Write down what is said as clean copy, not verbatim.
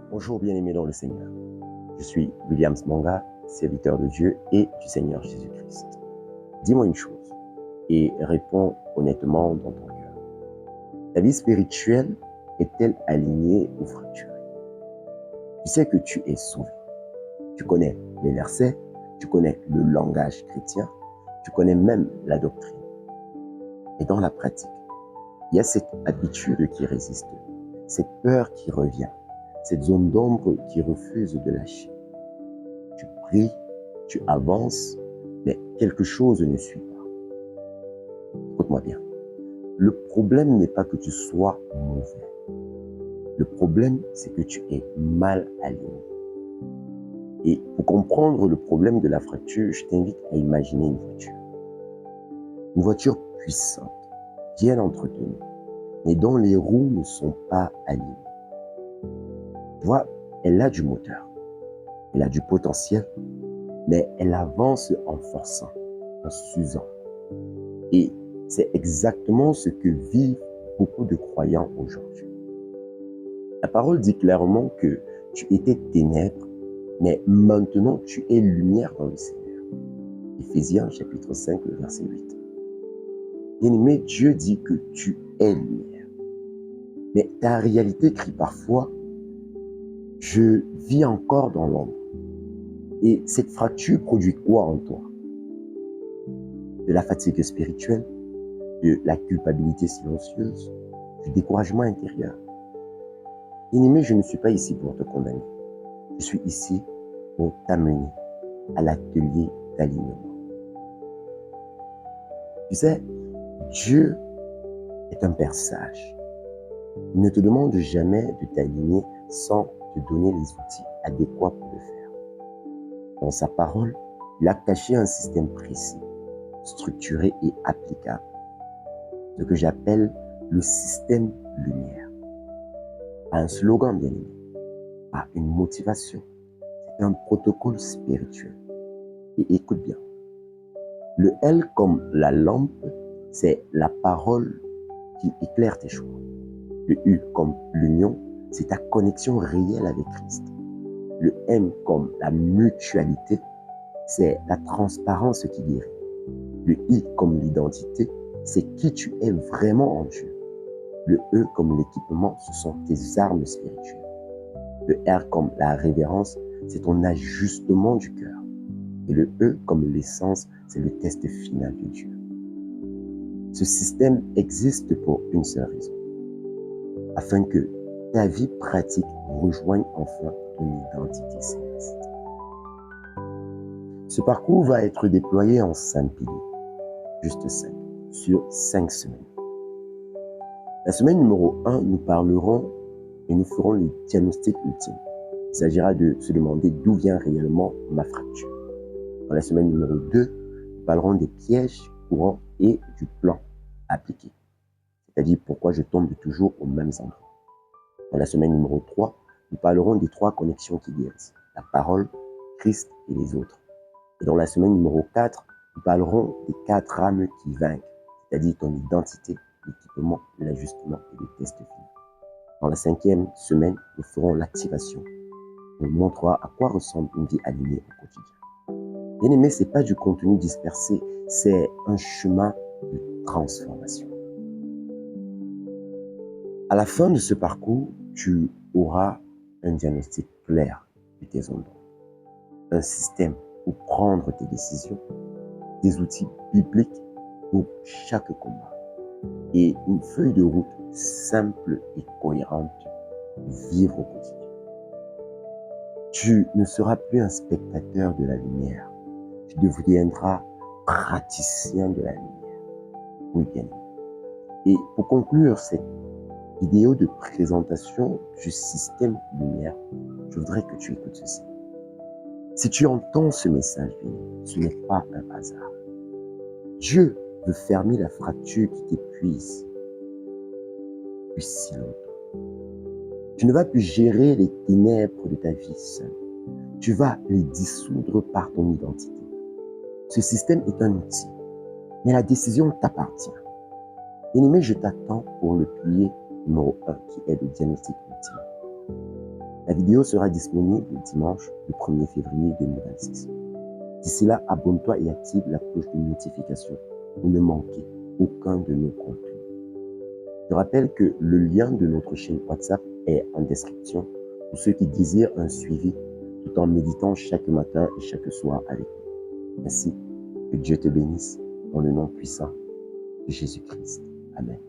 Bonjour bien-aimés dans le Seigneur. Je suis Williams Manga, serviteur de Dieu et du Seigneur Jésus-Christ. Dis-moi une chose et réponds honnêtement dans ton cœur. Ta vie spirituelle est-elle alignée ou fracturée? Tu sais que tu es sauvé. Tu connais les versets, tu connais le langage chrétien, tu connais même la doctrine. Et dans la pratique, il y a cette habitude qui résiste, cette peur qui revient, cette zone d'ombre qui refuse de lâcher. Tu pries, tu avances, mais quelque chose ne suit pas. Écoute-moi bien. Le problème n'est pas que tu sois mauvais. Le problème, c'est que tu es mal aligné. Et pour comprendre le problème de la fracture, je t'invite à imaginer une voiture. Une voiture puissante, bien entretenue, mais dont les roues ne sont pas alignées. Tu vois, elle a du moteur, elle a du potentiel, mais elle avance en forçant, en s'usant. Et c'est exactement ce que vivent beaucoup de croyants aujourd'hui. La parole dit clairement que tu étais ténèbres, mais maintenant tu es lumière dans le Seigneur. Éphésiens chapitre 5, le verset 8. Bien-aimé, Dieu dit que tu es lumière. Mais ta réalité crie parfois, je vis encore dans l'ombre. Et cette fracture produit quoi en toi? De la fatigue spirituelle, de la culpabilité silencieuse, du découragement intérieur. Bien-aimé, je ne suis pas ici pour te condamner. Je suis ici pour t'amener à l'atelier d'alignement. Tu sais, Dieu est un Père sage. Il ne te demande jamais de t'aligner sans te donner les outils adéquats pour le faire. Dans sa parole, il a caché un système précis, structuré et applicable. Ce que j'appelle le système lumière. Pas un slogan, bien aimé, pas une motivation. C'est un protocole spirituel. Et écoute bien. Le L comme la lampe, c'est la parole qui éclaire tes choix. Le U comme l'union, c'est ta connexion réelle avec Christ. Le M comme la mutualité, c'est la transparence qui guérit. Le I comme l'identité, c'est qui tu es vraiment en Dieu. Le E comme l'équipement, ce sont tes armes spirituelles. Le R comme la révérence, c'est ton ajustement du cœur. Et le E comme l'essence, c'est le test final de Dieu. Ce système existe pour une seule raison, afin que ta vie pratique rejoigne enfin ton identité céleste. Ce parcours va être déployé en 5 piliers, juste 5, sur 5 semaines. La semaine numéro 1, nous parlerons et nous ferons le diagnostic ultime. Il s'agira de se demander d'où vient réellement ma fracture. Dans la semaine numéro 2, nous parlerons des pièges courants et du plan appliqué, c'est-à-dire pourquoi je tombe toujours aux mêmes endroits. Dans la semaine numéro 3, nous parlerons des 3 connexions qui guérissent, la parole, Christ et les autres. Et dans la semaine numéro 4, nous parlerons des 4 rames qui vainquent, c'est-à-dire ton identité, l'équipement, l'ajustement et le test final. Dans la 5e semaine, nous ferons l'activation. On montrera à quoi ressemble une vie alignée au quotidien. Bien aimé, ce n'est pas du contenu dispersé, c'est un chemin de transformation. À la fin de ce parcours, tu auras un diagnostic clair de tes zones d'ombre, un système pour prendre tes décisions, des outils bibliques pour chaque combat et une feuille de route simple et cohérente pour vivre au quotidien. Tu ne seras plus un spectateur de la lumière, tu deviendras praticien de la lumière. Oui, bien. Et pour conclure cette vidéo de présentation du système lumière, je voudrais que tu écoutes ceci. Si tu entends ce message, ce n'est pas un hasard. Dieu veut fermer la fracture qui t'épuise depuis si longtemps. Tu ne vas plus gérer les ténèbres de ta vie seul. Tu vas les dissoudre par ton identité. Ce système est un outil. Mais la décision t'appartient. Bien-aimé, je t'attends pour le pilier numéro 1 qui est le diagnostic ultime. La vidéo sera disponible dimanche le 1er février 2026. D'ici là, abonne-toi et active la cloche de notification pour ne manquer aucun de nos contenus. Je rappelle que le lien de notre chaîne WhatsApp est en description pour ceux qui désirent un suivi tout en méditant chaque matin et chaque soir avec nous. Ainsi, que Dieu te bénisse dans le nom puissant de Jésus-Christ. Amen.